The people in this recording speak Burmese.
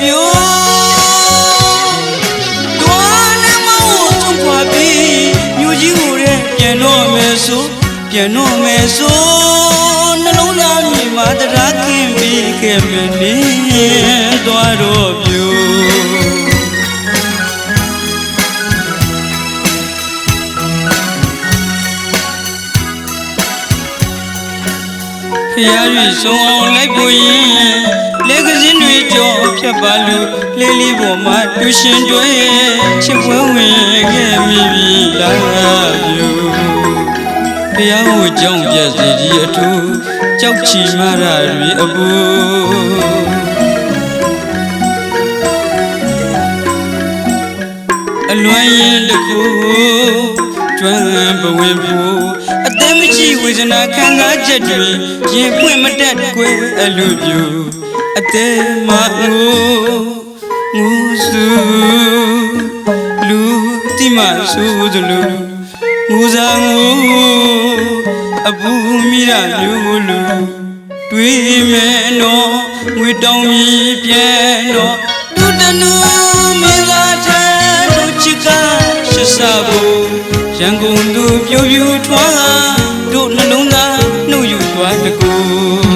ပြိုတွားနှမောင်းဆုံးခွာပြီးမြို့ကြီးကိုတဲ့ပြန်တော့မယ်ဆိုနှလုံးသားမြေမှာတရားခင်ပြီးခဲ့မနေသွားတော့ပြိုဖျားရွှေဆုံးအောင်လိုက်ဖို့ရင်လက်ကစင်းတွေကြောဖြတ်ပါလို့လေးလေးပေါ်မှာတူရှင်တွဲချစ်ပွဲဝင်ခဲ့မိပြီလားပြိုဖျားကိုကြောင်းပြစီကြီးအထူးကြောက်ချီမာရတွေအပူအလွမ်းရင်တခုကျွမ်းပဝင်ဖို့အသက်မရှိဝေဒနာခံစားချက်တွေရင်ပွင့်မတတ်ကွယ်အလိုပြူအသက်မငိုစုလူတိမဆူသလိုငိုစားငိုအပူမိရမျိုးလူတွေးမယ်နော်ငွေတောင်းပြီးပြန်တော့ဒုတနုမင်းသားထဲတို့ချစ်ကရှစ်စားဖို့ရန်ကုန်သူပြိုပြိုထွားတို့နှလုံးသားနှုတ်ယူသွားတကူ